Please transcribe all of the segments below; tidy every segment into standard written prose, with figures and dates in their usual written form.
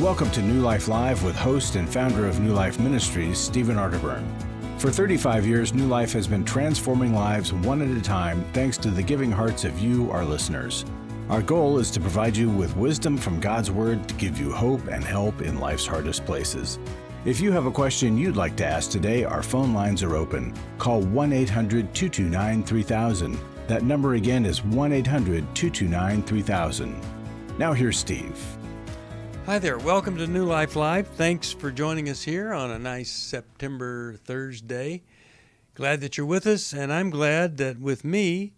Welcome to New Life Live with host and founder of New Life Ministries, Stephen Arterburn. For 35 years, New Life has been transforming lives one at a time thanks to the giving hearts of you, our listeners. Our goal is to provide you with wisdom from God's Word to give you hope and help in life's hardest places. If you have a question you'd like to ask today, our phone lines are open. Call 1-800-229-3000. That number again is 1-800-229-3000. Now here's Steve. Hi there. Welcome to New Life Live. Thanks for joining us here on a nice September Thursday. Glad that you're with us, and I'm glad that with me,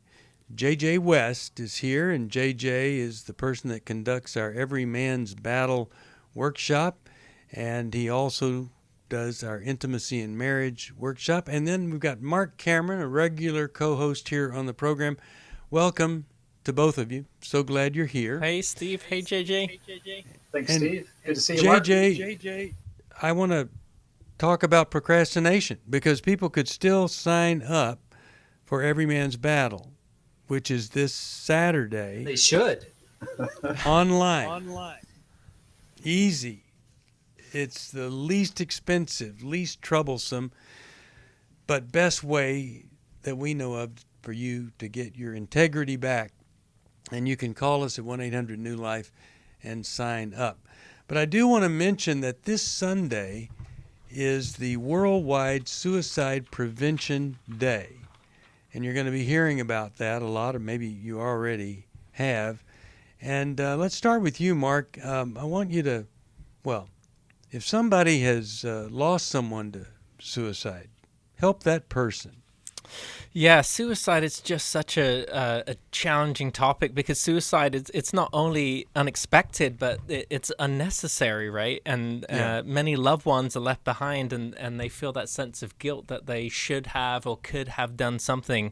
JJ West is here, and JJ is the person that conducts our Every Man's Battle workshop, and he also does our Intimacy and Marriage workshop. And then we've got Marc Cameron, a regular co-host here on the program. Welcome to both of you. So glad you're here. Hey, Steve. Hey, JJ. Thanks, And Steve. Good to see you, Mark. JJ, I want to talk about procrastination because people could still sign up for Every Man's Battle, which is this Saturday. They should. Online. Easy. It's the least expensive, least troublesome, but best way that we know of for you to get your integrity back. And you can call us at 1-800-NEW-LIFE and sign up. But I do want to mention that this Sunday is the Worldwide Suicide Prevention Day. And you're going to be hearing about that a lot, or maybe you already have. And let's start with you, Mark. I want you to, if somebody has lost someone to suicide, help that person. Yeah, suicide is just such a challenging topic because suicide it's not only unexpected, but it's unnecessary, right? And many loved ones are left behind and they feel that sense of guilt that they should have or could have done something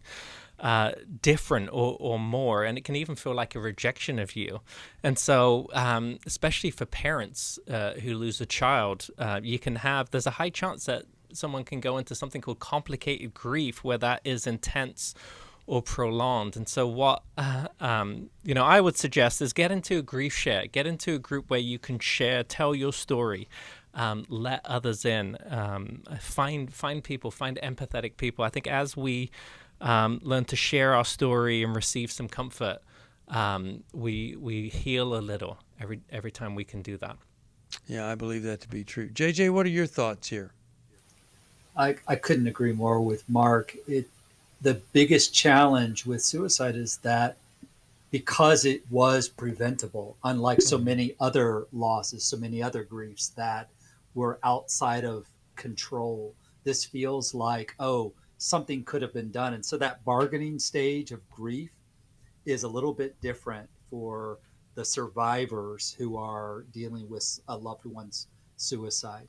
different or more. And it can even feel like a rejection of you. And so especially for parents who lose a child, there's a high chance that someone can go into something called complicated grief where that is intense or prolonged. And so what I would suggest is get into a grief share, get into a group where you can share, tell your story, let others in, find people, find empathetic people. I think as we learn to share our story and receive some comfort, we heal a little every time we can do that. Yeah, I believe that to be true. JJ, what are your thoughts here? I couldn't agree more with Mark. The biggest challenge with suicide is that because it was preventable, unlike so many other losses, so many other griefs that were outside of control, this feels like, something could have been done. And so that bargaining stage of grief is a little bit different for the survivors who are dealing with a loved one's suicide.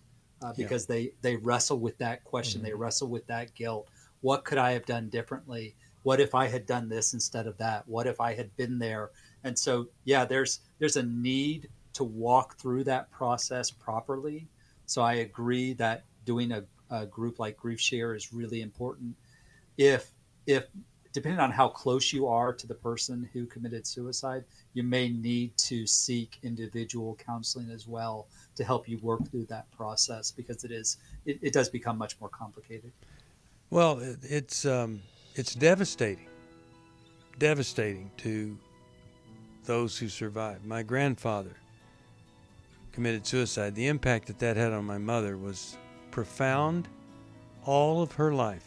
Because they wrestle with that question. Mm-hmm. They wrestle with that guilt. What could I have done differently? What if I had done this instead of that? What if I had been there? And so, there's a need to walk through that process properly. So I agree that doing a group like Grief Share is really important. If depending on how close you are to the person who committed suicide, you may need to seek individual counseling as well to help you work through that process because it does become much more complicated. Well, it's devastating to those who survived. My grandfather committed suicide. The impact that had on my mother was profound all of her life.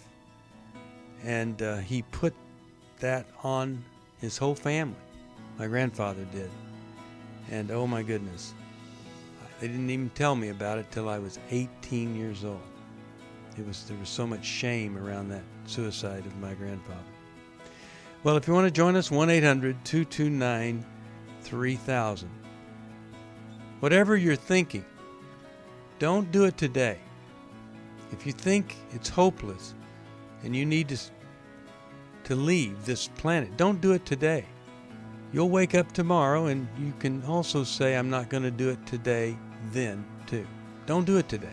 And he put that on his whole family. My grandfather did. And oh my goodness, they didn't even tell me about it till I was 18 years old. There was so much shame around that suicide of my grandfather. Well, if you want to join us, 1-800-229-3000. Whatever you're thinking, don't do it today. If you think it's hopeless and you need to leave this planet, don't do it today. You'll wake up tomorrow and you can also say, I'm not going to do it today, then too. Don't do it today.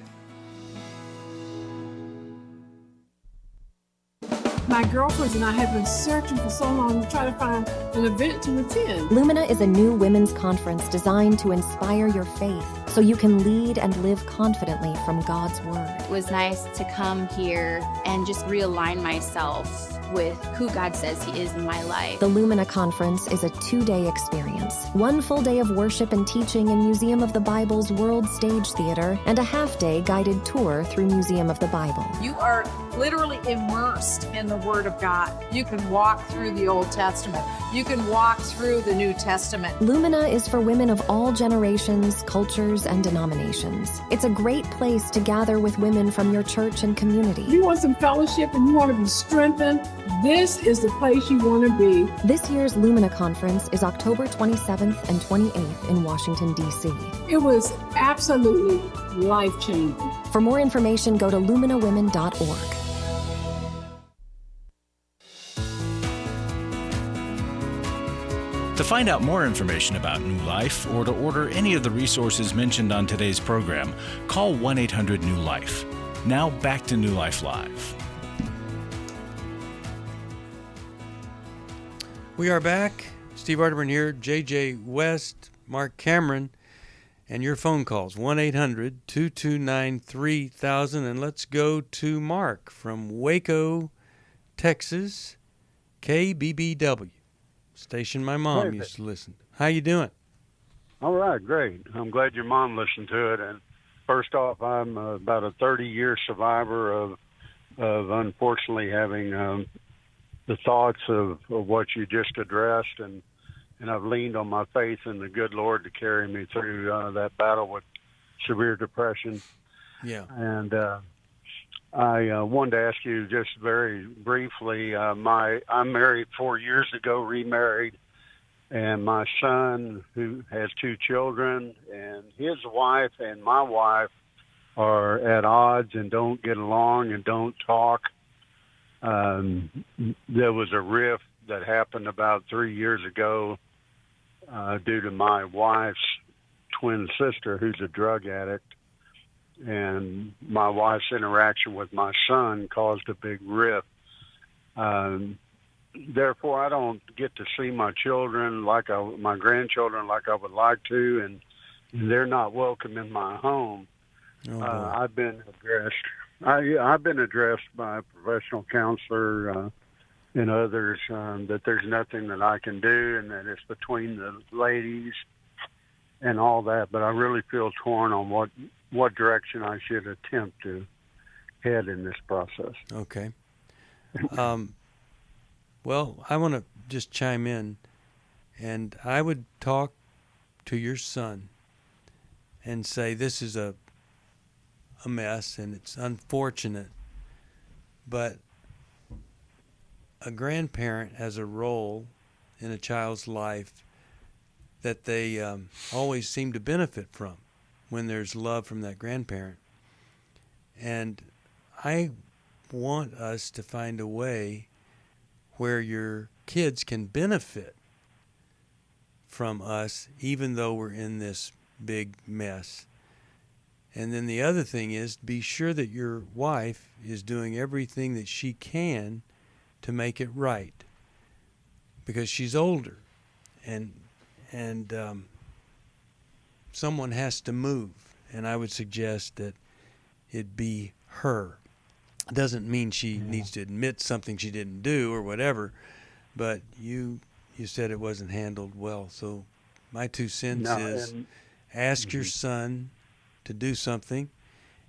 My girlfriends and I have been searching for so long to try to find an event to attend. Lumina is a new women's conference designed to inspire your faith, so you can lead and live confidently from God's Word. It was nice to come here and just realign myself with who God says He is in my life. The Lumina Conference is a 2-day experience. 1 full day of worship and teaching in Museum of the Bible's World Stage Theater, and a half-day guided tour through Museum of the Bible. You are literally immersed in the Word of God. You can walk through the Old Testament. You can walk through the New Testament. Lumina is for women of all generations, cultures, and denominations. It's a great place to gather with women from your church and community. If you want some fellowship and you want to be strengthened, this is the place you want to be. This year's Lumina Conference is October 27th and 28th in Washington, D.C. It was absolutely life-changing. For more information, go to luminawomen.org. To find out more information about New Life or to order any of the resources mentioned on today's program, call 1-800-NEW-LIFE. Now back to New Life Live. We are back. Steve Arterburn here, J.J. West, Marc Cameron, and your phone calls, 1-800-229-3000. And let's go to Mark from Waco, Texas, KBBW, station my mom used to listen to. How you doing? All right, great. I'm glad your mom listened to it. And first off, I'm about a 30-year survivor of unfortunately having the thoughts of what you just addressed, and I've leaned on my faith in the good Lord to carry me through that battle with severe depression. Yeah. And I wanted to ask you just very briefly, I'm married 4 years ago, remarried, and my son, who has 2 children, and his wife and my wife are at odds and don't get along and don't talk. There was a rift that happened about 3 years ago due to my wife's twin sister, who's a drug addict, and my wife's interaction with my son caused a big rift. Therefore, I don't get to see my children my grandchildren like I would like to, and they're not welcome in my home. I've been addressed. I've been addressed by a professional counselor and others that there's nothing that I can do, and that it's between the ladies and all that. But I really feel torn on what direction I should attempt to head in this process. Okay. Well, I want to just chime in, and I would talk to your son and say this is a mess and it's unfortunate, but a grandparent has a role in a child's life that they always seem to benefit from when there's love from that grandparent. And I want us to find a way where your kids can benefit from us even though we're in this big mess. And then the other thing is, be sure that your wife is doing everything that she can to make it right, because she's older, and someone has to move. And I would suggest that it be her. It doesn't mean she needs to admit something she didn't do or whatever, but you said it wasn't handled well. So my 2 cents is ask your son to do something,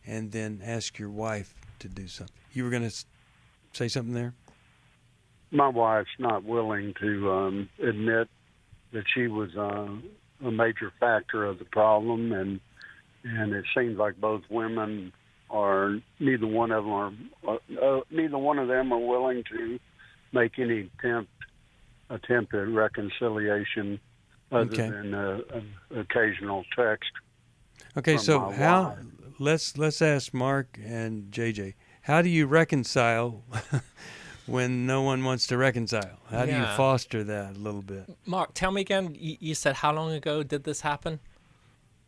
and then ask your wife to do something. You were going to say something there? My wife's not willing to admit that she was a major factor of the problem, and it seems like both women are neither one of them are willing to make any attempt at reconciliation other than an occasional text. Okay, so let's ask Mark and JJ, how do you reconcile when no one wants to reconcile? How do you foster that a little bit? Mark, tell me again, you said how long ago did this happen?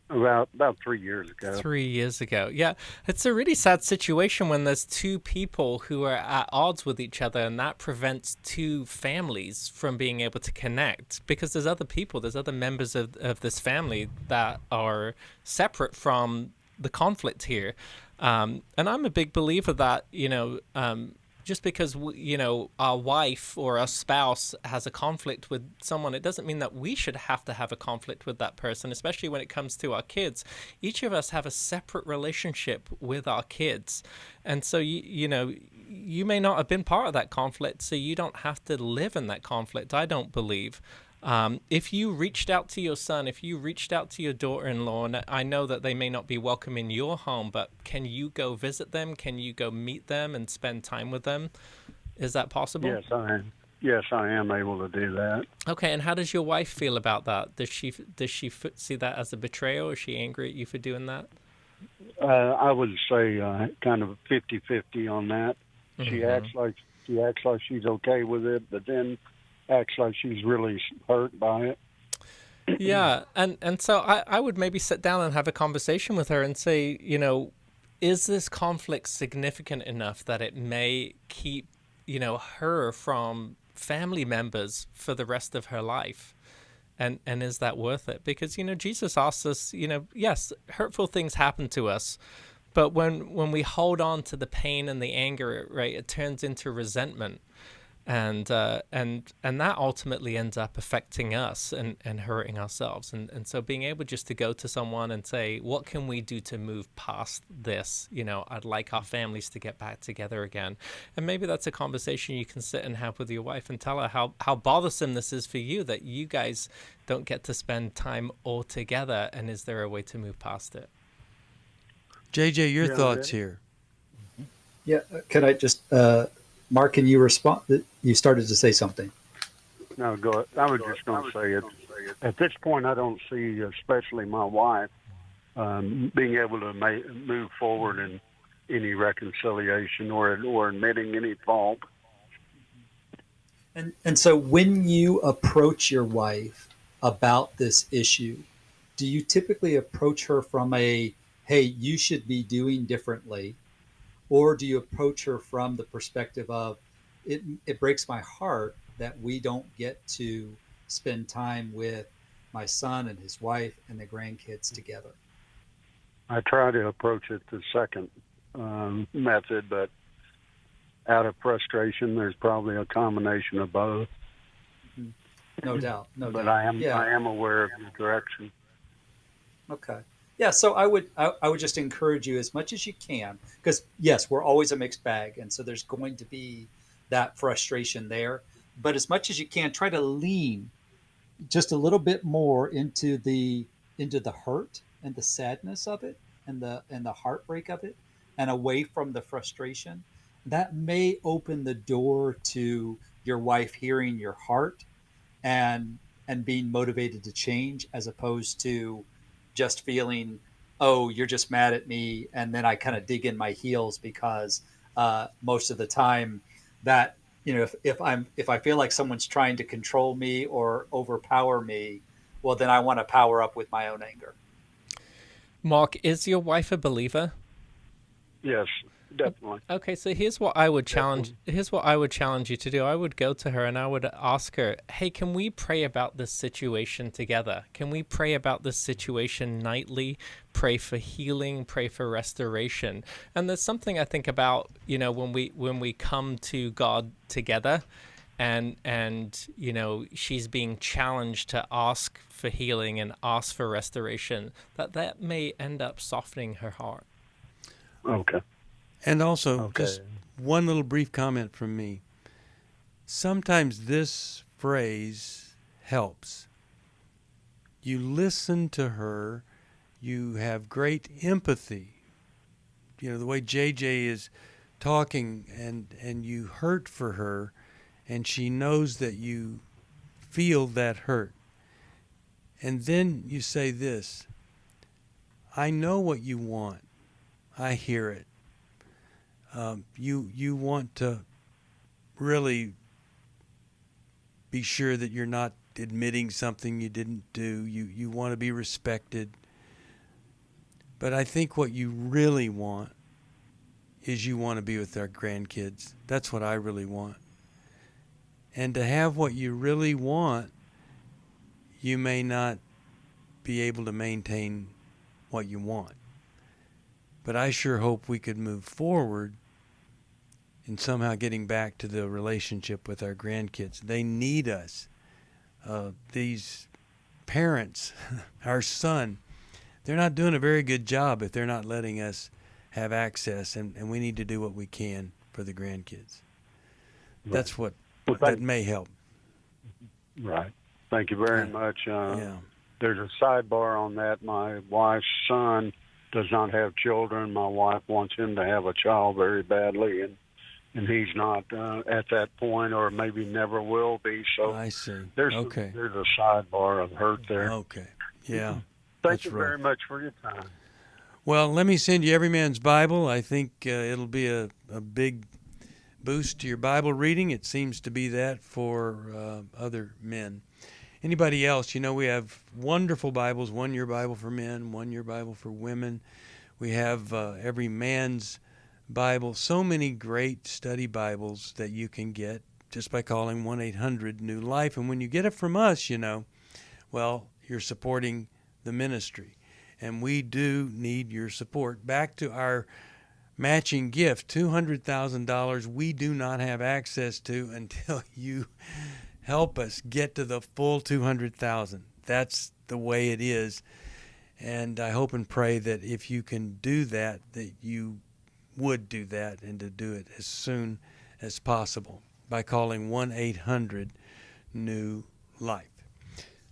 About 3 years ago. 3 years ago. Yeah. It's a really sad situation when there's two people who are at odds with each other, and that prevents two families from being able to connect, because there's other people, there's other members of this family that are separate from the conflict here. And I'm a big believer that, just because our wife or our spouse has a conflict with someone, it doesn't mean that we should have to have a conflict with that person, especially when it comes to our kids. Each of us have a separate relationship with our kids. And so, you may not have been part of that conflict, so you don't have to live in that conflict, I don't believe. If you reached out to your son, if you reached out to your daughter-in-law, and I know that they may not be welcome in your home, but can you go visit them? Can you go meet them and spend time with them? Is that possible? Yes, I am. Yes, I am able to do that. Okay, and how does your wife feel about that? Does she see that as a betrayal? Is she angry at you for doing that? I would say kind of 50-50 on that. Mm-hmm. She acts like she's okay with it, but then acts like she's really hurt by it. Yeah, and so I would maybe sit down and have a conversation with her and say, is this conflict significant enough that it may keep, her from family members for the rest of her life? And is that worth it? Because, Jesus asks us, yes, hurtful things happen to us, but when we hold on to the pain and the anger, right, it turns into resentment. And that ultimately ends up affecting us and hurting ourselves. And so being able just to go to someone and say, what can we do to move past this? I'd like our families to get back together again. And maybe that's a conversation you can sit and have with your wife and tell her how bothersome this is for you, that you guys don't get to spend time all together. And is there a way to move past it? JJ, your thoughts here. Yeah, could I just... Mark, can you respond? You started to say something. No, go ahead. I was just going to say it. At this point, I don't see, especially my wife, being able to move forward in any reconciliation or admitting any fault. And so when you approach your wife about this issue, do you typically approach her from a, hey, you should be doing differently? Or do you approach her from the perspective of, it breaks my heart that we don't get to spend time with my son and his wife and the grandkids together? I try to approach it the second method, but out of frustration, there's probably a combination of both. No doubt. But I am aware of the direction. Okay. Yeah, so I would just encourage you as much as you can, because yes, we're always a mixed bag, and so there's going to be that frustration there. But as much as you can, try to lean just a little bit more into the hurt and the sadness of it, and the heartbreak of it, and away from the frustration. That may open the door to your wife hearing your heart and being motivated to change, as opposed to just feeling, oh, you're just mad at me, and then I kind of dig in my heels, because most of the time that, if I feel like someone's trying to control me or overpower me, well, then I want to power up with my own anger. Mark, is your wife a believer? Yes, definitely. Okay, so here's what I would challenge. Here's what I would challenge you to do. I would go to her and I would ask her, "Hey, can we pray about this situation together? Can we pray about this situation nightly? Pray for healing, pray for restoration." And there's something I think about, when we come to God together, and she's being challenged to ask for healing and ask for restoration, that may end up softening her heart. Okay. And also, just one little brief comment from me. Sometimes this phrase helps. You listen to her. You have great empathy. The way JJ is talking, and you hurt for her, and she knows that you feel that hurt. And then you say this, I know what you want. I hear it. You want to really be sure that you're not admitting something you didn't do. You want to be respected. But I think what you really want is you want to be with our grandkids. That's what I really want. And to have what you really want, you may not be able to maintain what you want. But I sure hope we could move forward in somehow getting back to the relationship with our grandkids. They need us. These parents, our son, they're not doing a very good job if they're not letting us have access, and we need to do what we can for the grandkids. Right. That's what that may help. Right. Thank you very much. There's a sidebar on that. My wife's son does not have children. My wife wants him to have a child very badly, and he's not at that point, or maybe never will be. So I see. There's a sidebar of hurt there. Okay. Yeah. Thank you very much for your time. Well, let me send you Every Man's Bible. I think it'll be a big boost to your Bible reading. It seems to be that for other men. Anybody else, we have wonderful Bibles, 1 Year Bible for men, 1 Year Bible for women. We have Every Man's Bible, so many great study Bibles that you can get just by calling 1-800-NEW-LIFE. And when you get it from us, well, you're supporting the ministry. And we do need your support. Back to our matching gift, $200,000 we do not have access to until you help us get to the full $200,000. That's the way it is. And I hope and pray that if you can do that, that you would do that, and to do it as soon as possible by calling 1-800-NEW-LIFE.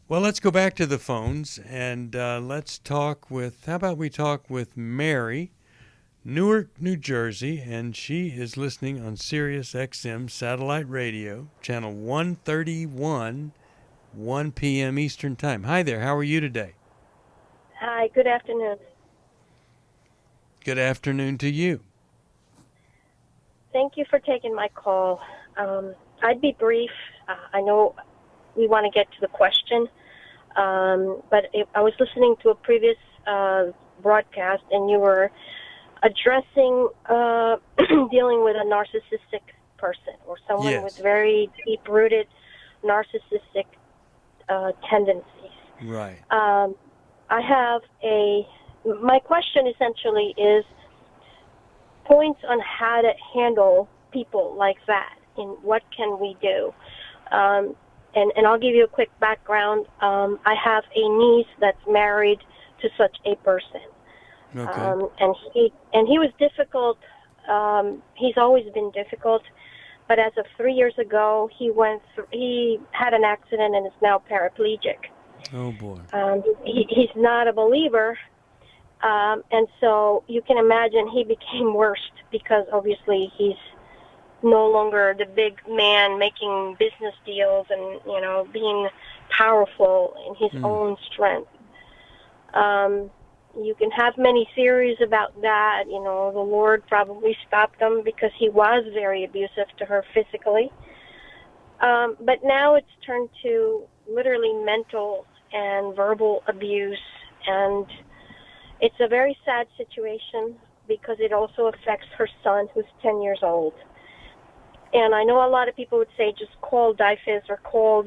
Well, let's go back to the phones, and let's talk with, how about we talk with Mary, Newark, New Jersey, and she is listening on Sirius XM Satellite Radio, channel 131, 1 p.m. Eastern Time. Hi there, how are you today? Hi, good afternoon. Good afternoon to you. Thank you for taking my call. I'd be brief. I know we want to get to the question, but I was listening to a previous broadcast, and you were addressing dealing with a narcissistic person or someone with very deep-rooted narcissistic tendencies. Right. My question essentially is points on how to handle people like that, and what can we do? And I'll give you a quick background. I have a niece that's married to such a person. Okay. And he was difficult. He's always been difficult, but as of 3 years ago, he had an accident and is now paraplegic. Oh boy. He's not a believer, and so you can imagine he became worse because obviously he's no longer the big man making business deals and being powerful in his own strength. You can have many theories about that. The Lord probably stopped him because he was very abusive to her physically. But now it's turned to literally mental and verbal abuse, and it's a very sad situation because it also affects her son, who's 10 years old. And I know a lot of people would say just call DIFIS or call,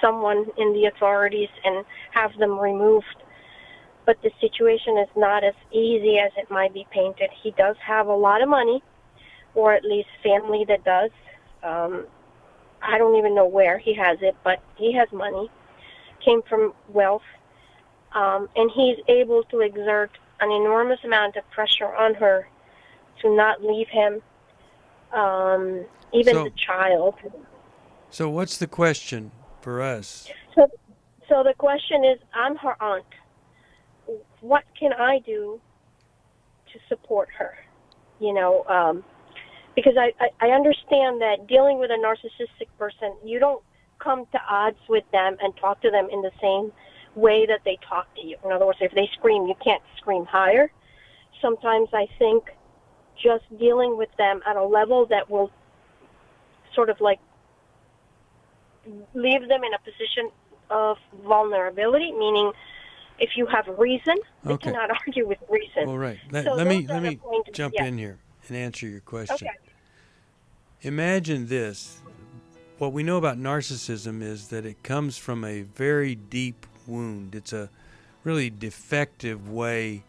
someone in the authorities and have them removed. But the situation is not as easy as it might be painted. He does have a lot of money, or at least family that does. I don't even know where he has it, but he has money, came from wealth, and he's able to exert an enormous amount of pressure on her to not leave him, even the child. So what's the question for us? So the question is, I'm her aunt. What can I do to support her? Because I understand that dealing with a narcissistic person, you don't come to odds with them and talk to them in the same way that they talk to you. In other words, if they scream, you can't scream higher. Sometimes I think just dealing with them at a level that will sort of like leave them in a position of vulnerability, meaning If you have reason, they Okay. cannot argue with reason. Well, right. So Let me those that are going to- jump yeah. in here and answer your question. Okay. Imagine this. What we know about narcissism is that it comes from a very deep wound. It's a really defective way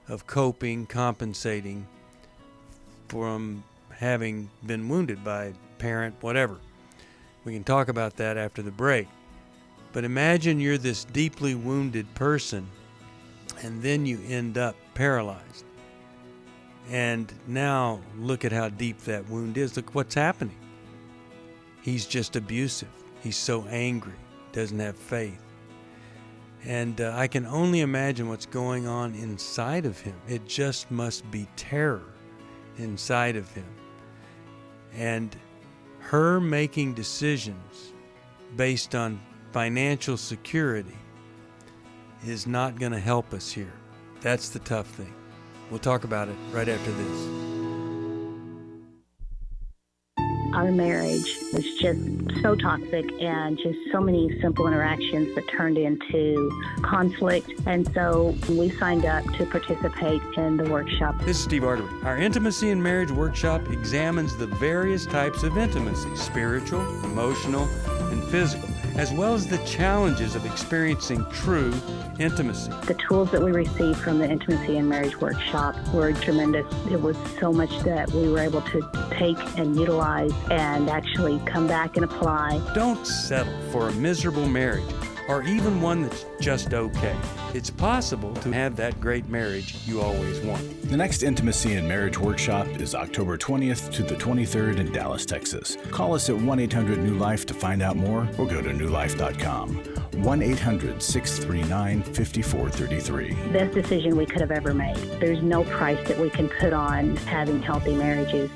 of coping, compensating from having been wounded by a parent, whatever. We can talk about that after the break. But imagine you're this deeply wounded person, and then you end up paralyzed. And now look at how deep that wound is. Look what's happening. He's just abusive. He's so angry, doesn't have faith. And I can only imagine what's going on inside of him. It just must be terror inside of him. And her making decisions based on financial security is not going to help us here. That's the tough thing. We'll talk about it right after this. Our marriage was just so toxic and just so many simple interactions that turned into conflict. And so we signed up to participate in the workshop. This is Steve Arterburn. Our Intimacy and Marriage Workshop examines the various types of intimacy, spiritual, emotional, and physical, as well as the challenges of experiencing true intimacy. The tools that we received from the Intimacy and Marriage Workshop were tremendous. It was so much that we were able to take and utilize and actually come back and apply. Don't settle for a miserable marriage or even one that's just okay. It's possible to have that great marriage you always want. The next Intimacy and Marriage Workshop is October 20th to the 23rd in Dallas, Texas. Call us at 1-800-NEW-LIFE to find out more or go to newlife.com. 1-800-639-5433. Best decision we could have ever made. There's no price that we can put on having healthy marriages.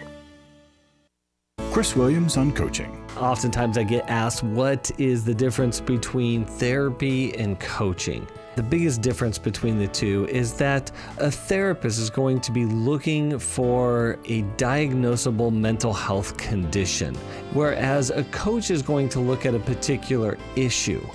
Chris Williams on coaching. Oftentimes I get asked, what is the difference between therapy and coaching? The biggest difference between the two is that a therapist is going to be looking for a diagnosable mental health condition, whereas a coach is going to look at a particular issue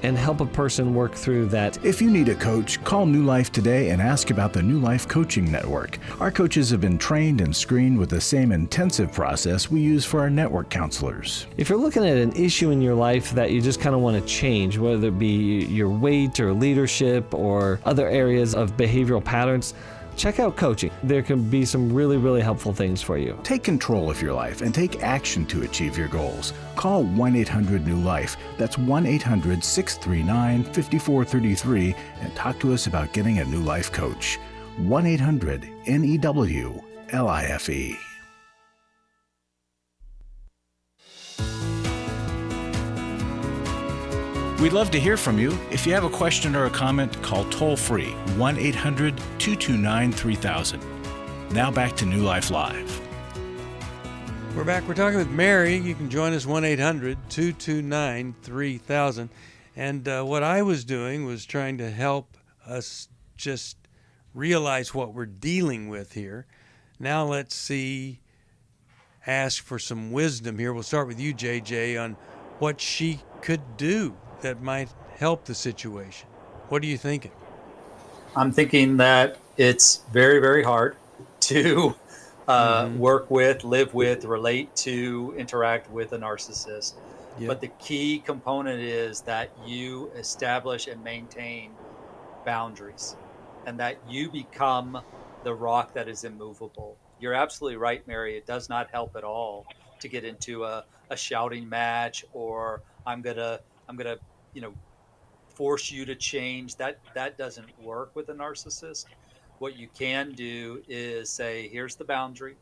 and help a person work through that. If you need a coach, call New Life today and ask about the New Life Coaching Network. Our coaches have been trained and screened with the same intensive process we use for our network counselors. If you're looking at an issue in your life that you just kind of want to change, whether it be your weight or leadership or other areas of behavioral patterns, check out coaching. There can be some really, really helpful things for you. Take control of your life and take action to achieve your goals. Call 1-800-NEW-LIFE. That's 1-800-639-5433 and talk to us about getting a New Life coach. 1-800-NEW-LIFE. We'd love to hear from you. If you have a question or a comment, call toll-free 1-800-229-3000. Now back to New Life Live. We're back. We're talking with Mary. You can join us 1-800-229-3000. And what I was doing was trying to help us just realize what we're dealing with here. Now let's ask for some wisdom here. We'll start with you, JJ, on what she could do that might help the situation. What are you thinking? I'm thinking that it's very, very hard to work with, live with, relate to, interact with a narcissist. Yep. But the key component is that you establish and maintain boundaries and that you become the rock that is immovable. You're absolutely right, Mary. It does not help at all to get into a shouting match or I'm gonna force you to change. That doesn't work with a narcissist. What you can do is say, here's the boundary,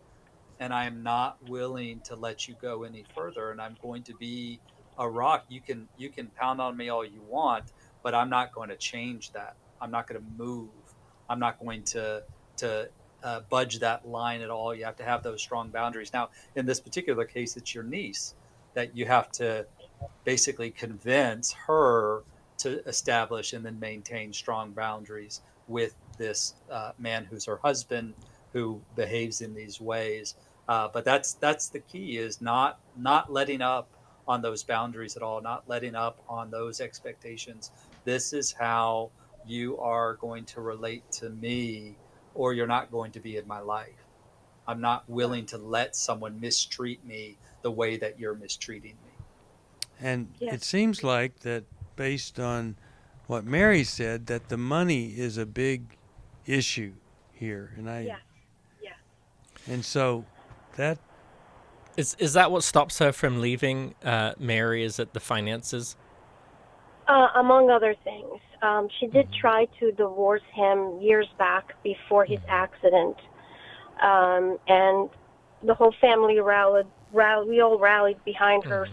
and I am not willing to let you go any further, and I'm going to be a rock. You can pound on me all you want, but I'm not going to change that. I'm not going to move. I'm not going to budge that line at all. You have to have those strong boundaries. Now, in this particular case, it's your niece that you have to basically convince her to establish and then maintain strong boundaries with this man who's her husband who behaves in these ways. But that's the key, is not letting up on those boundaries at all, not letting up on those expectations. This is how you are going to relate to me or you're not going to be in my life. I'm not willing to let someone mistreat me the way that you're mistreating me. And it seems like that, based on what Mary said, that the money is a big issue here. And and so that is that what stops her from leaving Mary? Is it the finances? Among other things. She did try to divorce him years back before his accident. And the whole family we all rallied behind her,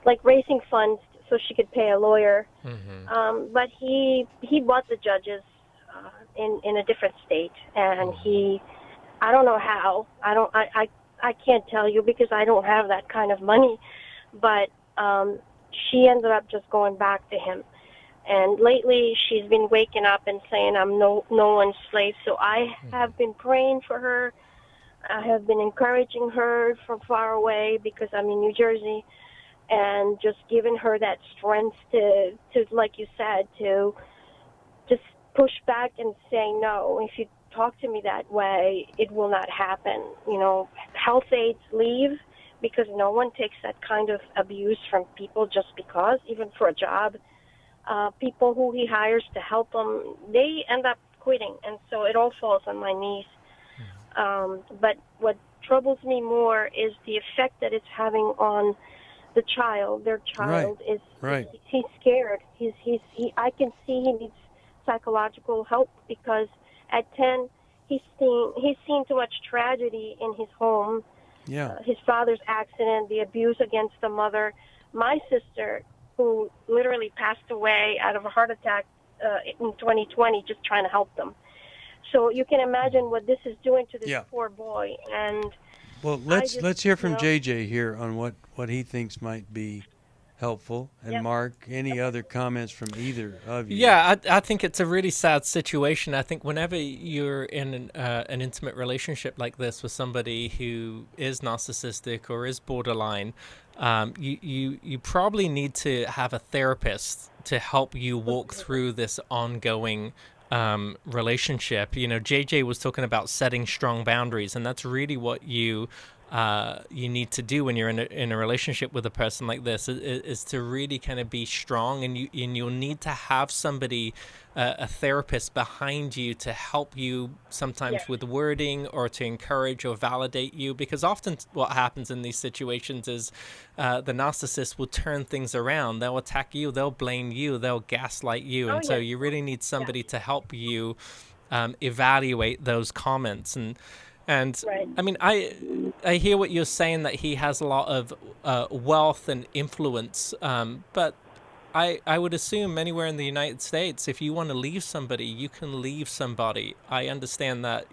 like raising funds so she could pay a lawyer. But he bought the judges in a different state, and I don't know how. I can't tell you because I don't have that kind of money, but she ended up just going back to him. And lately, she's been waking up and saying, I'm no one's slave. So I have been praying for her. I have been encouraging her from far away because I'm in New Jersey, and just giving her that strength to like you said, to just push back and say, no, if you talk to me that way, it will not happen. You know, health aides leave because no one takes that kind of abuse from people just because, even for a job. People who he hires to help him, they end up quitting, and so it all falls on my knees. But what troubles me more is the effect that it's having on the child. Their child is he's scared. I can see he needs psychological help because at 10 he's seen too much tragedy in his home. His father's accident, the abuse against the mother. My sister, who literally passed away out of a heart attack in 2020, just trying to help them. So you can imagine what this is doing to this poor boy. And well, let's hear from JJ here on what he thinks might be helpful. And Mark, any other comments from either of you? Yeah, I think it's a really sad situation. I think whenever you're in an intimate relationship like this with somebody who is narcissistic or is borderline, you probably need to have a therapist to help you walk through this ongoing relationship. You know, JJ was talking about setting strong boundaries, and that's really what you need to do when you're in a relationship with a person like this, is to really kind of be strong, and you'll need to have somebody, a therapist behind you to help you sometimes with wording or to encourage or validate you, because often what happens in these situations is the narcissist will turn things around. They'll attack you, they'll blame you, they'll gaslight you, and so you really need somebody to help you evaluate those comments. And I mean, I hear what you're saying, that he has a lot of wealth and influence, but I would assume anywhere in the United States, if you want to leave somebody, you can leave somebody. I understand that,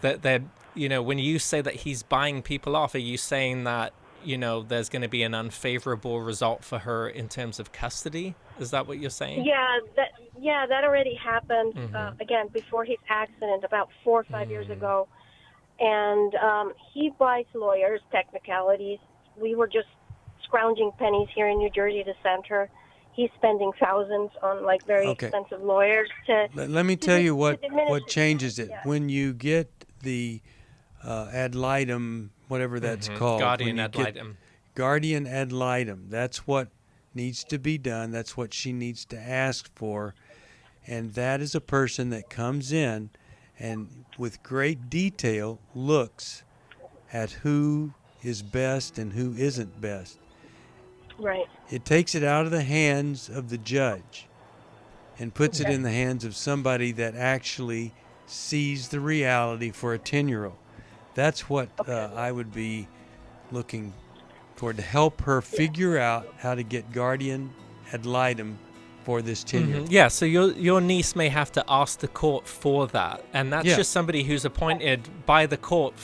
that when you say that he's buying people off, are you saying that, there's going to be an unfavorable result for her in terms of custody? Is that what you're saying? Yeah, that already happened, again, before his accident about 4 or 5 years ago. And he buys lawyers, technicalities. We were just scrounging pennies here in New Jersey to send her. He's spending thousands on very expensive lawyers. Let me tell you what changes it. When you get the ad litem, whatever that's called. Guardian ad litem. Guardian ad litem. That's what needs to be done. That's what she needs to ask for. And that is a person that comes in and with great detail looks at who is best and who isn't best. Right. It takes it out of the hands of the judge and puts it in the hands of somebody that actually sees the reality for a 10-year-old. That's what I would be looking for, to help her figure out how to get guardian ad litem for this 10-year-old. Yeah, so your niece may have to ask the court for that, and that's just somebody who's appointed by the court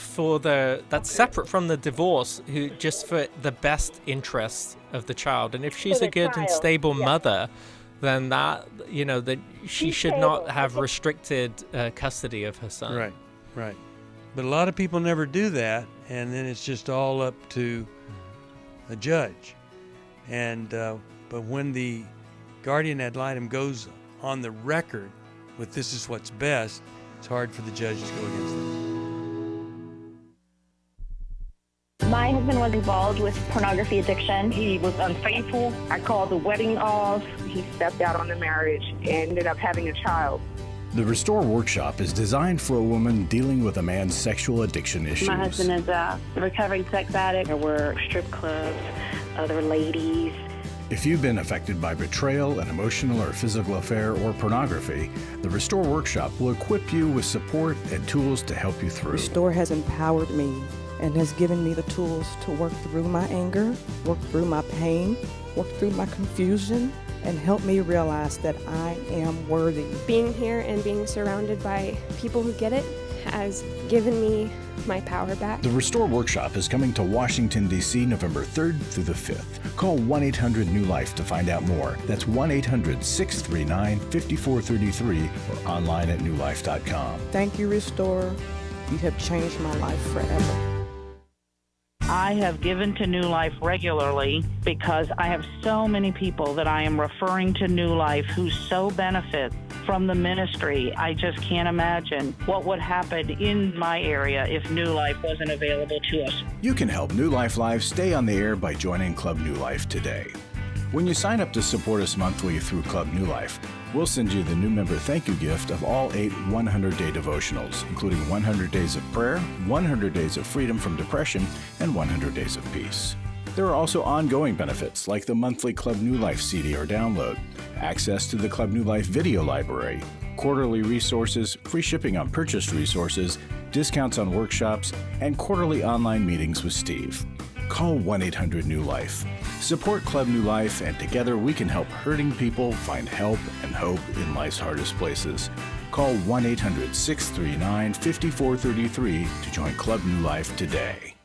that's separate from the divorce, who just for the best interests of the child. And if she's a good and stable mother, then that she should not have restricted custody of her son. Right. But a lot of people never do that, and then it's just all up to a judge. And but when the guardian ad litem goes on the record with this is what's best, it's hard for the judge to go against them. My husband was involved with pornography addiction. He was unfaithful. I called the wedding off. He stepped out on the marriage and ended up having a child. The Restore Workshop is designed for a woman dealing with a man's sexual addiction issues. My husband is a recovering sex addict. There were strip clubs, other ladies. If you've been affected by betrayal, an emotional or physical affair, or pornography, the Restore Workshop will equip you with support and tools to help you through. Restore has empowered me and has given me the tools to work through my anger, work through my pain, work through my confusion, and help me realize that I am worthy. Being here and being surrounded by people who get it has given me my power back. The Restore Workshop is coming to Washington, D.C. November 3rd through the 5th. Call 1-800-NEW-LIFE to find out more. That's 1-800-639-5433 or online at newlife.com. Thank you, Restore. You have changed my life forever. I have given to New Life regularly because I have so many people that I am referring to New Life who so benefit from the ministry. I just can't imagine what would happen in my area if New Life wasn't available to us. You can help New Life Live stay on the air by joining Club New Life today. When you sign up to support us monthly through Club New Life, we'll send you the new member thank you gift of all 8 100-day devotionals, including 100 Days of Prayer, 100 Days of Freedom from Depression, and 100 Days of Peace. There are also ongoing benefits like the monthly Club New Life CD or download, access to the Club New Life video library, quarterly resources, free shipping on purchased resources, discounts on workshops, and quarterly online meetings with Steve. Call 1-800-NEW-LIFE. Support Club New Life, and together we can help hurting people find help and hope in life's hardest places. Call 1-800-639-5433 to join Club New Life today.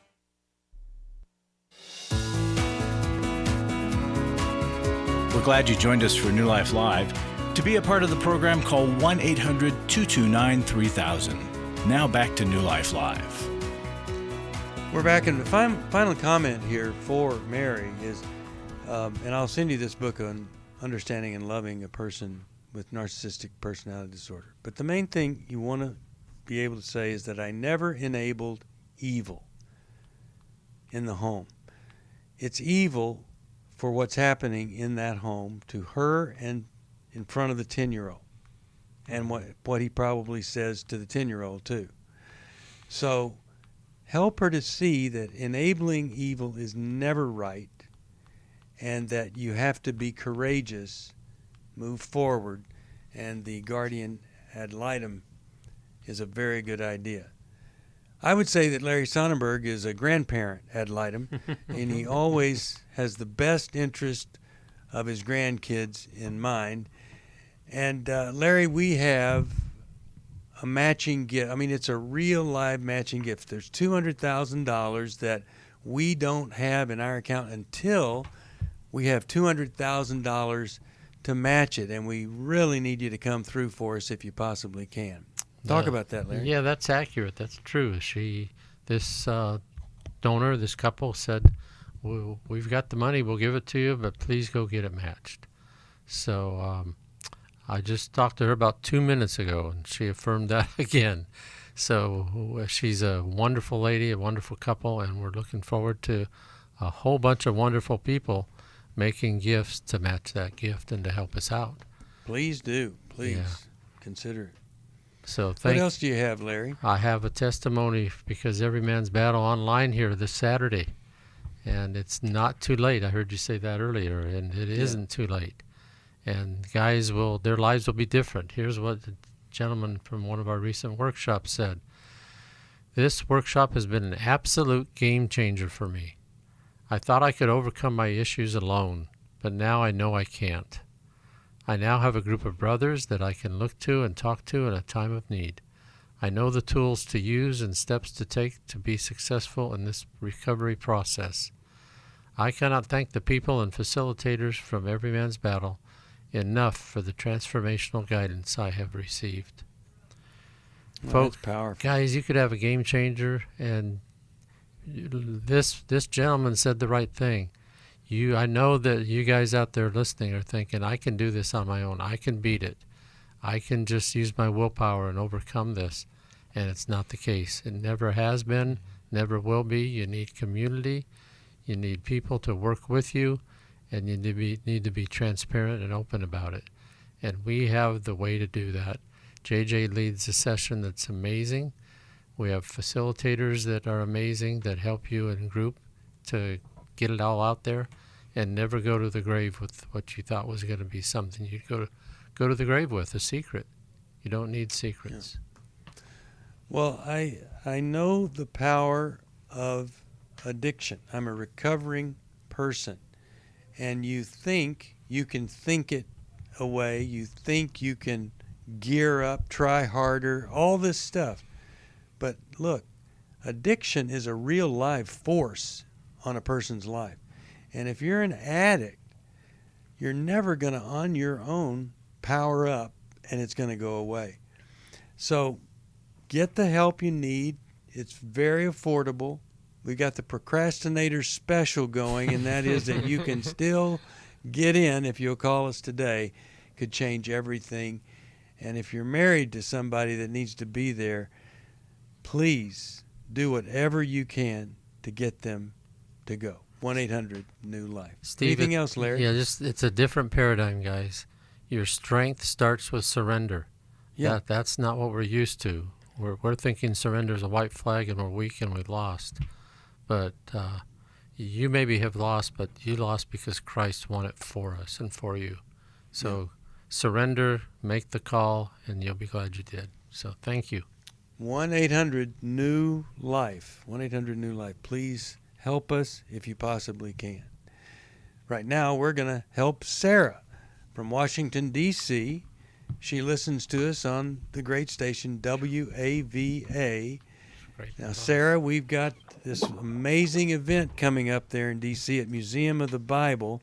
We're glad you joined us for New Life Live. To be a part of the program, call 1-800-229-3000. Now back to New Life Live. We're back, and the final comment here for Mary is, and I'll send you this book on understanding and loving a person with narcissistic personality disorder. But the main thing you want to be able to say is that I never enabled evil in the home. It's evil for what's happening in that home to her and in front of the 10-year-old, and what he probably says to the 10-year-old too. So help her to see that enabling evil is never right, and that you have to be courageous, move forward, and the guardian ad litem is a very good idea. I would say that Larry Sonnenberg is a grandparent ad litem, and he always has the best interest of his grandkids in mind. And Larry, we have a matching gift. I mean, it's a real live matching gift. There's $200,000 that we don't have in our account until we have $200,000 to match it, and we really need you to come through for us if you possibly can. Talk about that, Larry. Yeah, that's accurate. That's true. This donor, this couple said, we've got the money, we'll give it to you, but please go get it matched. So I just talked to her about 2 minutes ago, and she affirmed that again. So she's a wonderful lady, a wonderful couple, and we're looking forward to a whole bunch of wonderful people making gifts to match that gift and to help us out. Please do. Please consider it. So what else do you have, Larry? I have a testimony because Every Man's Battle online here this Saturday, and it's not too late. I heard you say that earlier, and it isn't too late. And guys their lives will be different. Here's what the gentleman from one of our recent workshops said. This workshop has been an absolute game changer for me. I thought I could overcome my issues alone, but now I know I can't. I now have a group of brothers that I can look to and talk to in a time of need. I know the tools to use and steps to take to be successful in this recovery process. I cannot thank the people and facilitators from Every Man's Battle enough for the transformational guidance I have received. Folks, that's powerful. Guys, you could have a game changer, and this gentleman said the right thing. I know that you guys out there listening are thinking, I can do this on my own. I can beat it. I can just use my willpower and overcome this. And it's not the case. It never has been, never will be. You need community. You need people to work with you, and you need to be transparent and open about it. And we have the way to do that. JJ leads a session that's amazing. We have facilitators that are amazing that help you in group to get it all out there, and never go to the grave with what you thought was going to be something you'd go to the grave with, a secret. You don't need secrets. Yeah. Well, I know the power of addiction. I'm a recovering person, and you think you can think it away. You think you can gear up, try harder, all this stuff. But look, addiction is a real live force on a person's life. And if you're an addict, you're never going to, on your own, power up, and it's going to go away. So get the help you need. It's very affordable. We got the procrastinator special going, and that is that you can still get in if you'll call us today. Could change everything. And if you're married to somebody that needs to be there, please do whatever you can to get them to go. 1-800-NEW-LIFE. Anything else, Larry? Yeah, it's a different paradigm, guys. Your strength starts with surrender. Yeah. That's not what we're used to. We're thinking surrender is a white flag and we're weak and we lost. But you maybe have lost, but you lost because Christ won it for us and for you. So surrender, make the call, and you'll be glad you did. So thank you. 1-800-NEW-LIFE. 1-800-NEW-LIFE. Please help us if you possibly can. Right now, we're going to help Sarah from Washington, D.C. She listens to us on the great station WAVA. Now, Sarah, we've got this amazing event coming up there in D.C. at Museum of the Bible.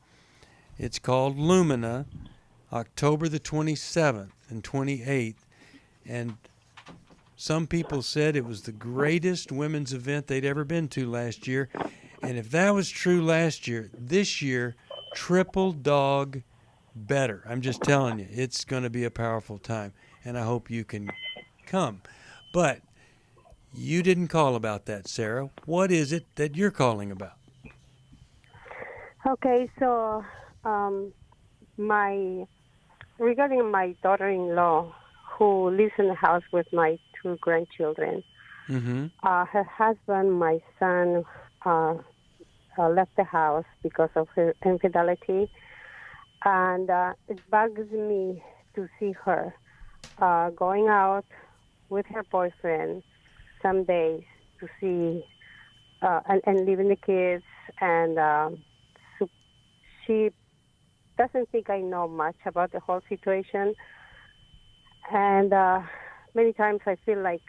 It's called Lumina, October the 27th and 28th. And some people said it was the greatest women's event they'd ever been to last year. And if that was true last year, this year, triple dog better. I'm just telling you, it's going to be a powerful time. And I hope you can come. But you didn't call about that, Sarah. What is it that you're calling about? Okay, so regarding my daughter-in-law who lives in the house with my 2 grandchildren. Mm-hmm. Her husband, my son, left the house because of her infidelity, and it bugs me to see her going out with her boyfriend some days to see and leaving the kids, and so she doesn't think I know much about the whole situation. And many times I feel like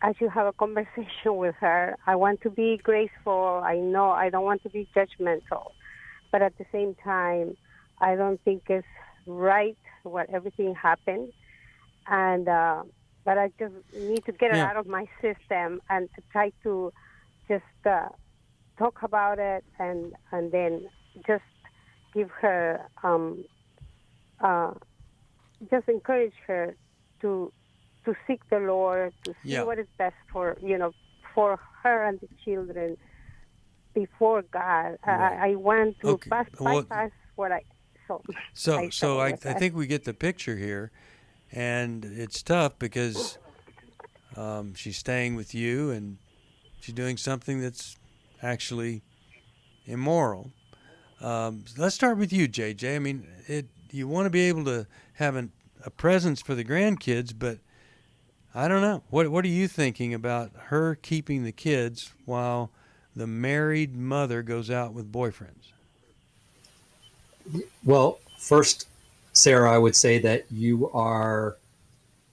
I should have a conversation with her. I want to be graceful. I know I don't want to be judgmental. But at the same time, I don't think it's right what everything happened. And but I just need to get it out of my system and to try to just talk about it and then just give her just encourage her to seek the Lord, to see what is best for her and the children before God. I want to bypass what I so I think we get the picture here, and it's tough because she's staying with you and she's doing something that's actually immoral. Let's start with you, JJ. I mean, you want to be able to have a presence for the grandkids, but I don't know. What are you thinking about her keeping the kids while the married mother goes out with boyfriends? Well, first, Sarah, I would say that you are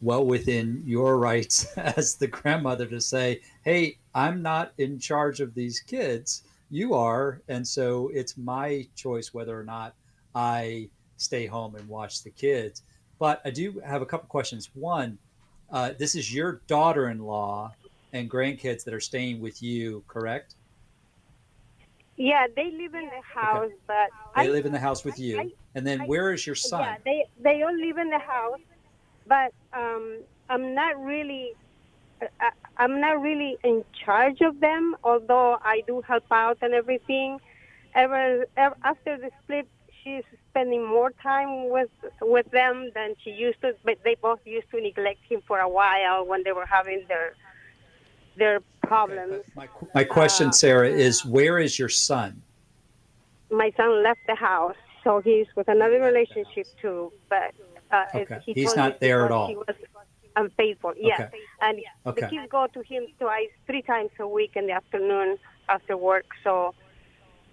well within your rights as the grandmother to say, hey, I'm not in charge of these kids. You are. And so it's my choice whether or not I stay home and watch the kids. But I do have a couple questions. One, this is your daughter-in-law and grandkids that are staying with you, correct? Yeah, they live in the house, but They live in the house with you. And then where is your son? Yeah, they all live in the house, but I'm not really in charge of them. Although I do help out and everything. Ever after the split, she's spending more time with them than she used to. But they both used to neglect him for a while when they were having their problems. My question, Sarah, is where is your son? My son left the house, so he's with another relationship too. But He's not there at all. He was unfaithful. Yeah, and the kids go to him 3 times a week in the afternoon after work. So,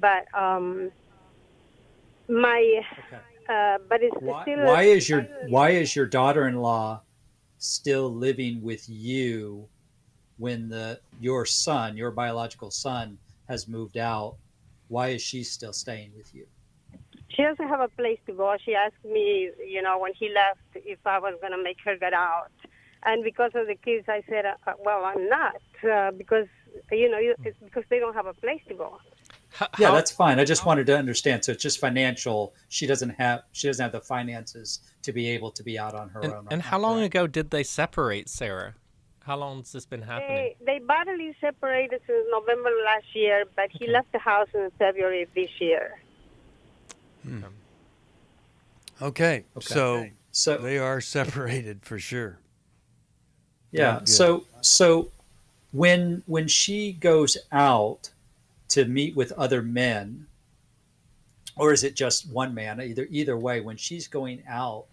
but but it's still. Why is your daughter-in-law still living with you when your son, your biological son, has moved out? Why is she still staying with you? She doesn't have a place to go. She asked me, when he left, if I was going to make her get out. And because of the kids, I said, well, I'm not, because, it's because they don't have a place to go. Yeah, that's fine. I just wanted to understand. So it's just financial. She doesn't have the finances to be able to be out on her own. And how long ago did they separate, Sarah? How long has this been happening? They bodily separated since November last year, but he left the house in February of this year. Okay. So they are separated for sure. Yeah. So when she goes out to meet with other men, or is it just one man? Either way, when she's going out,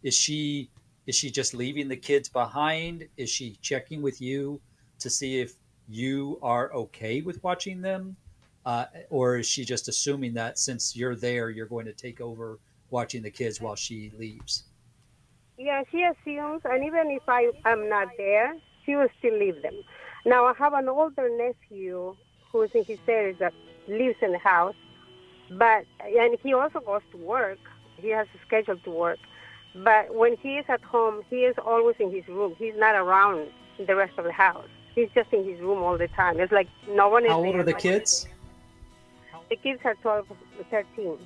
is she just leaving the kids behind? Is she checking with you to see if you are okay with watching them? Or is she just assuming that since you're there, you're going to take over watching the kids while she leaves? Yeah, she assumes, and even if I am not there, she will still leave them. Now, I have an older nephew who is in his 30s that lives in the house, and he also goes to work. He has a schedule to work. But when he is at home, he is always in his room. He's not around the rest of the house. He's just in his room all the time. It's like no one is there. How old are the kids? The kids are 12 and 13.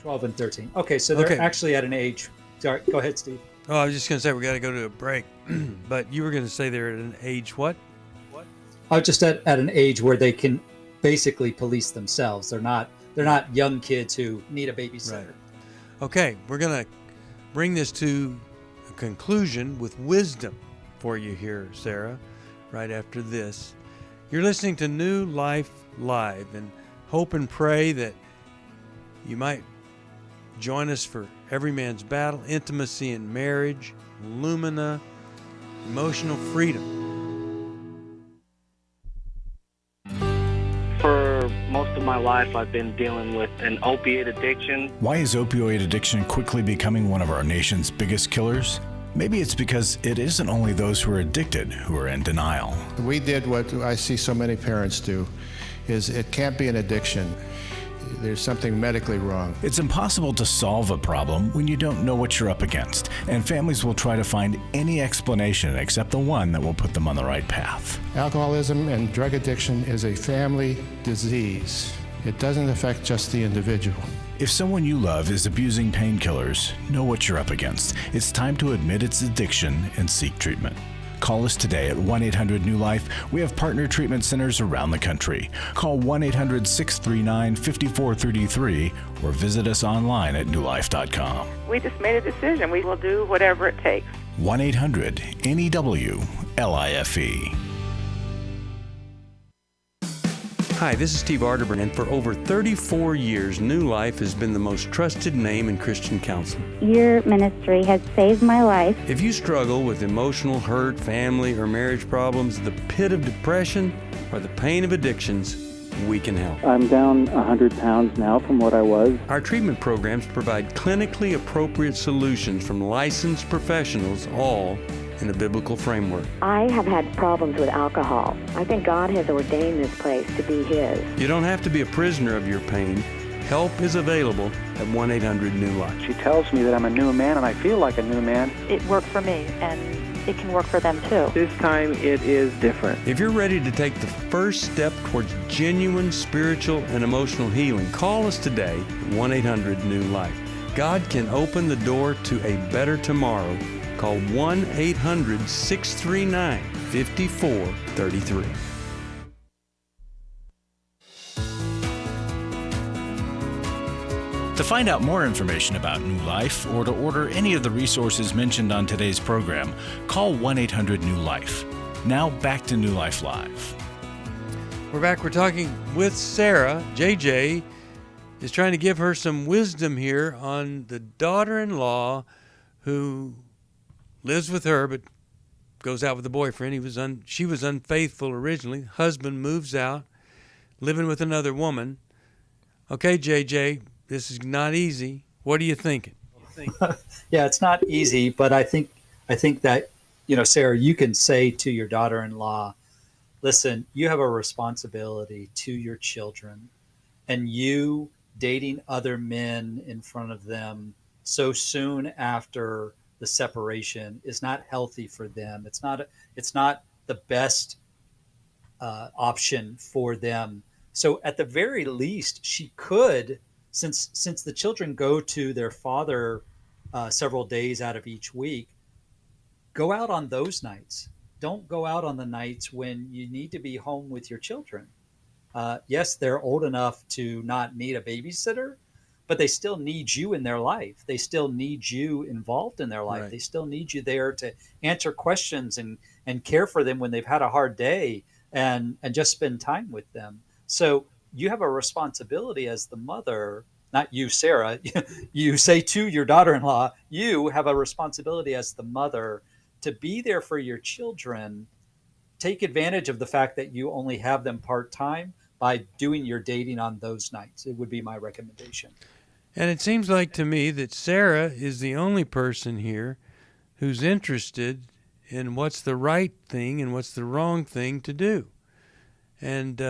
12 and 13. Okay, so they're actually at an age. Sorry, go ahead, Steve. Oh, I was just going to say we got to go to a break. But you were going to say they're at an age what? Just at an age where they can basically police themselves. They're not young kids who need a babysitter. Right. Okay, we're going to bring this to a conclusion with wisdom for you here, Sarah, right after this. You're listening to New Life Live, and hope and pray that you might join us for Every Man's Battle, Intimacy in Marriage, Lumina, Emotional Freedom. For most of my life, I've been dealing with an opiate addiction. Why is opioid addiction quickly becoming one of our nation's biggest killers? Maybe it's because it isn't only those who are addicted who are in denial. We did what I see so many parents do, is it can't be an addiction. There's something medically wrong. It's impossible to solve a problem when you don't know what you're up against, and families will try to find any explanation except the one that will put them on the right path. Alcoholism and drug addiction is a family disease. It doesn't affect just the individual. If someone you love is abusing painkillers, know what you're up against. It's time to admit its addiction and seek treatment. Call us today at 1-800-NEW-LIFE. We have partner treatment centers around the country. Call 1-800-639-5433 or visit us online at newlife.com. We just made a decision. We will do whatever it takes. 1-800-NEW-LIFE. Hi, this is Steve Arterburn, and for over 34 years, New Life has been the most trusted name in Christian counseling. Your ministry has saved my life. If you struggle with emotional hurt, family, or marriage problems, the pit of depression, or the pain of addictions, we can help. I'm down 100 pounds now from what I was. Our treatment programs provide clinically appropriate solutions from licensed professionals, all in a biblical framework. I have had problems with alcohol. I think God has ordained this place to be His. You don't have to be a prisoner of your pain. Help is available at 1-800-NEW-LIFE. She tells me that I'm a new man, and I feel like a new man. It worked for me, and it can work for them too. This time it is different. If you're ready to take the first step towards genuine spiritual and emotional healing, call us today, 1-800-NEW-LIFE. God can open the door to a better tomorrow. Call 1-800-639-5433. To find out more information about New Life or to order any of the resources mentioned on today's program, call 1-800-NEW-LIFE. Now back to New Life Live. We're back. We're talking with Sarah. JJ is trying to give her some wisdom here on the daughter-in-law who lives with her but goes out with the boyfriend. She was unfaithful originally. Husband moves out, living with another woman. Okay, JJ, this is not easy. What are you thinking? Yeah, it's not easy, but I think that, Sarah, you can say to your daughter-in-law, listen, you have a responsibility to your children, and you dating other men in front of them so soon after the separation is not healthy for them. It's not the best option for them. So at the very least, she could, since the children go to their father several days out of each week, go out on those nights. Don't go out on the nights when you need to be home with your children. Yes, they're old enough to not need a babysitter, but they still need you in their life. They still need you involved in their life. Right. They still need you there to answer questions and care for them when they've had a hard day and just spend time with them. So you have a responsibility as the mother, not you, Sarah. You say to your daughter-in-law, you have a responsibility as the mother to be there for your children. Take advantage of the fact that you only have them part-time by doing your dating on those nights. It would be my recommendation. And it seems like to me that Sarah is the only person here who's interested in what's the right thing and what's the wrong thing to do. And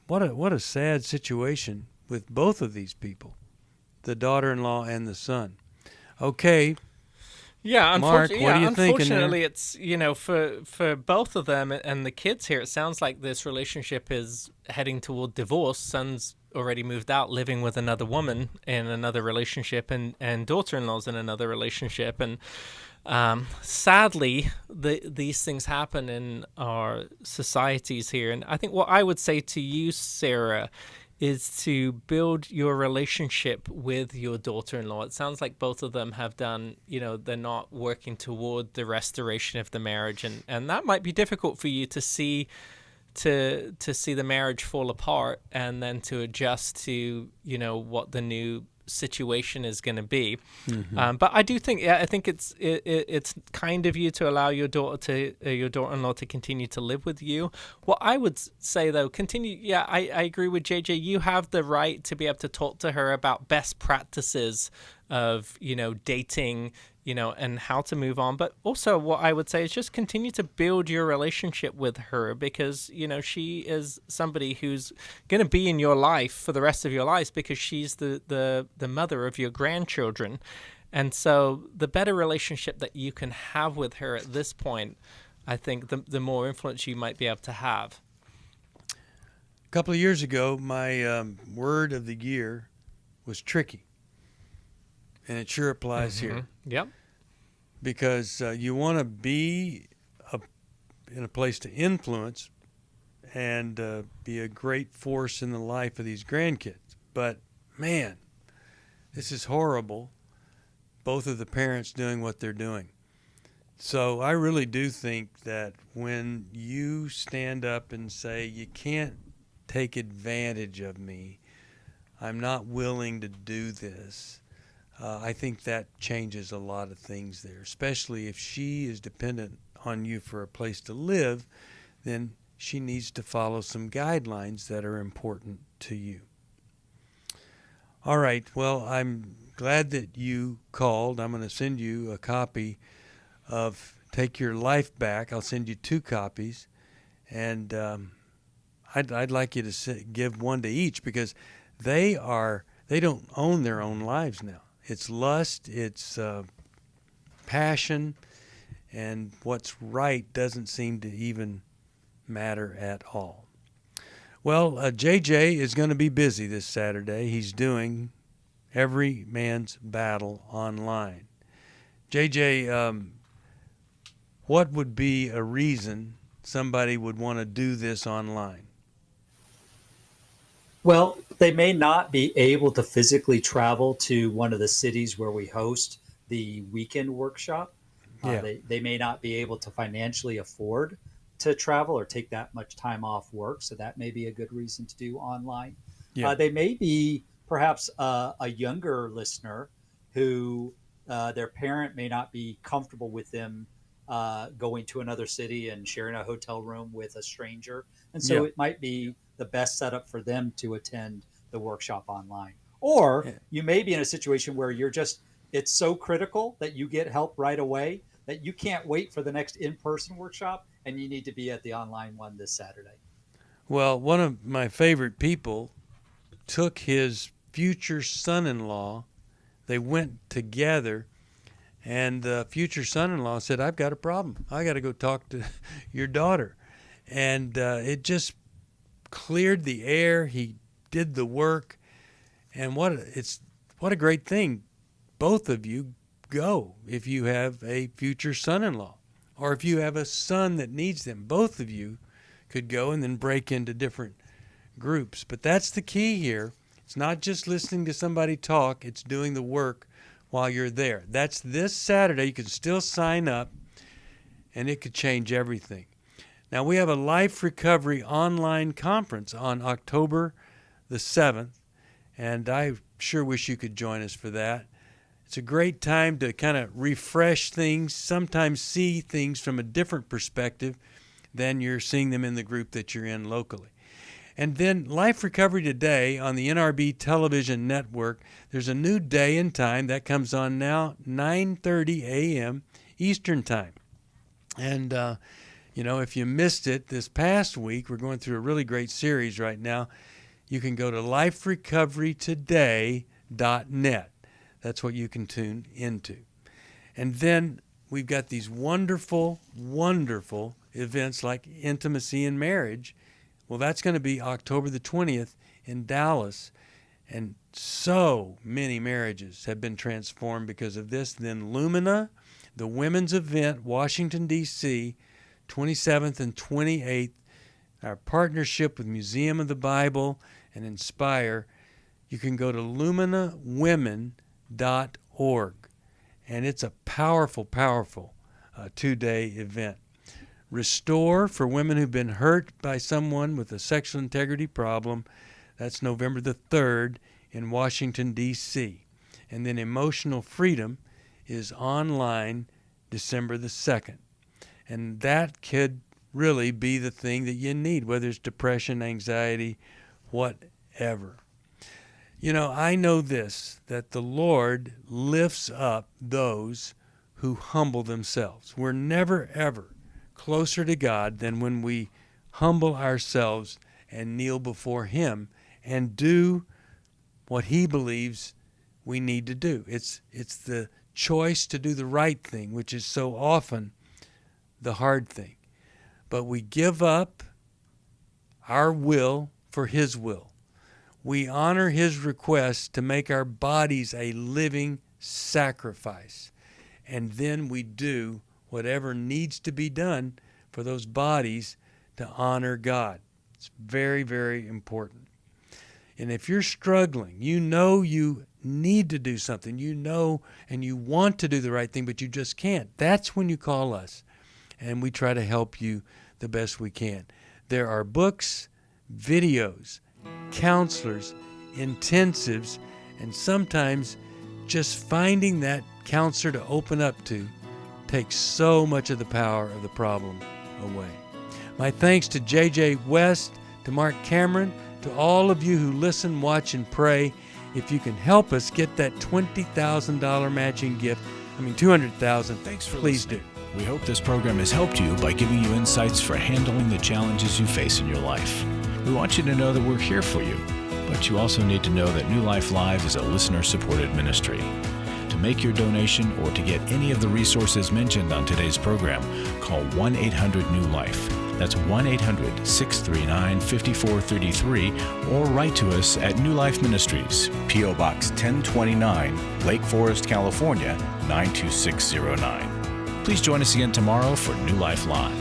what a sad situation with both of these people, the daughter-in-law and the son. Okay. Yeah, Mark, what are you thinking unfortunately, there? it's, for both of them and the kids here, it sounds like this relationship is heading toward divorce. Son's already moved out, living with another woman in another relationship, and daughter-in-law's in another relationship. And sadly, these things happen in our societies here. And I think what I would say to you, Sarah, is to build your relationship with your daughter-in-law. It sounds like both of them have done, they're not working toward the restoration of the marriage. And that might be difficult for you to see the marriage fall apart and then to adjust to, what the new situation is going to be. Mm-hmm. But I do think, I think it's kind of you to allow your daughter-in-law to continue to live with you. What I would say though, continue. Yeah, I agree with JJ. You have the right to be able to talk to her about best practices of, dating, and how to move on. But also what I would say is just continue to build your relationship with her, because, she is somebody who's going to be in your life for the rest of your lives, because she's the mother of your grandchildren. And so the better relationship that you can have with her at this point, I think the more influence you might be able to have. A couple of years ago, my word of the year was tricky. And it sure applies here. Yep. Because you want to be in a place to influence and be a great force in the life of these grandkids. But, man, this is horrible, both of the parents doing what they're doing. So I really do think that when you stand up and say, you can't take advantage of me, I'm not willing to do this, I think that changes a lot of things there, especially if she is dependent on you for a place to live, then she needs to follow some guidelines that are important to you. All right, well, I'm glad that you called. I'm going to send you a copy of Take Your Life Back. I'll send you 2 copies, and I'd like you to give one to each, because they don't own their own lives now. It's lust, it's passion, and what's right doesn't seem to even matter at all. Well, JJ is going to be busy this Saturday. He's doing Every Man's Battle online. JJ, what would be a reason somebody would want to do this online? Well, they may not be able to physically travel to one of the cities where we host the weekend workshop. They may not be able to financially afford to travel or take that much time off work. So that may be a good reason to do online. They may be perhaps a younger listener who their parent may not be comfortable with them going to another city and sharing a hotel room with a stranger. And so it might be the best setup for them to attend the workshop online. Or you may be in a situation where it's so critical that you get help right away that you can't wait for the next in-person workshop, and you need to be at the online one this Saturday. Well, one of my favorite people took his future son-in-law. They went together, and the future son-in-law said, "I've got a problem. I got to go talk to your daughter." And it just cleared the air. He did the work, and what a great thing. Both of you go if you have a future son-in-law, or if you have a son that needs them. Both of you could go and then break into different groups. But that's the key here. It's not just listening to somebody talk, it's doing the work while you're there. That's this Saturday. You can still sign up, and it could change everything. Now, we have a Life Recovery online conference on October the 7th, and I sure wish you could join us for that. It's a great time to kind of refresh things, sometimes see things from a different perspective than you're seeing them in the group that you're in locally. And then Life Recovery Today on the NRB television network, there's a new day and time that comes on now, 9:30 a.m. Eastern time. And, if you missed it this past week, we're going through a really great series right now. You can go to liferecoverytoday.net. That's what you can tune into. And then we've got these wonderful, wonderful events like Intimacy in Marriage. Well, that's going to be October the 20th in Dallas. And so many marriages have been transformed because of this. Then Lumina, the women's event, Washington, D.C., 27th and 28th. Our partnership with Museum of the Bible and Inspire. You can go to luminawomen.org. And it's a powerful, powerful 2-day event. Restore for women who've been hurt by someone with a sexual integrity problem. That's November the 3rd in Washington, D.C. And then Emotional Freedom is online December the 2nd. And that could really be the thing that you need, whether it's depression, anxiety, whatever. I know this, that the Lord lifts up those who humble themselves. We're never, ever closer to God than when we humble ourselves and kneel before Him and do what He believes we need to do. It's the choice to do the right thing, which is so often the hard thing. But we give up our will for His will. We honor His request to make our bodies a living sacrifice. And then we do whatever needs to be done for those bodies to honor God. It's very, very important. And if you're struggling, you need to do something, and you want to do the right thing, but you just can't. That's when you call us, and we try to help you the best we can. There are books, videos, counselors, intensives, and sometimes just finding that counselor to open up to takes so much of the power of the problem away. My thanks to J.J. West, to Marc Cameron, to all of you who listen, watch, and pray. If you can help us get that $20,000 matching gift, $200,000, thanks for please listening. do. We hope this program has helped you by giving you insights for handling the challenges you face in your life. We want you to know that we're here for you, but you also need to know that New Life Live is a listener-supported ministry. To make your donation or to get any of the resources mentioned on today's program, call 1-800-NEW-LIFE. That's 1-800-639-5433, or write to us at New Life Ministries, P.O. Box 1029, Lake Forest, California, 92609. Please join us again tomorrow for New Life Live.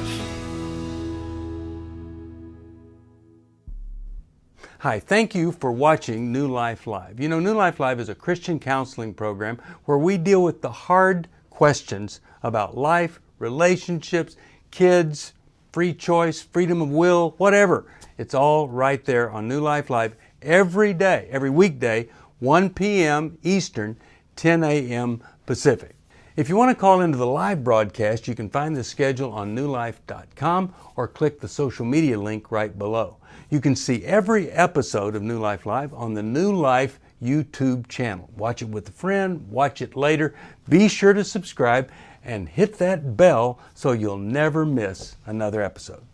Hi, thank you for watching New Life Live. You know, New Life Live is a Christian counseling program where we deal with the hard questions about life, relationships, kids, free choice, freedom of will, whatever. It's all right there on New Life Live every day, every weekday, 1 p.m. Eastern, 10 a.m. Pacific. If you want to call into the live broadcast, you can find the schedule on newlife.com or click the social media link right below. You can see every episode of New Life Live on the New Life YouTube channel. Watch it with a friend, watch it later. Be sure to subscribe and hit that bell so you'll never miss another episode.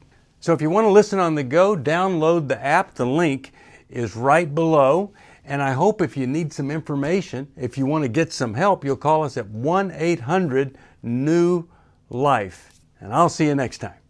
So if you want to listen on the go, download the app. The link is right below. And I hope if you need some information, if you want to get some help, you'll call us at 1-800-NEW-LIFE. And I'll see you next time.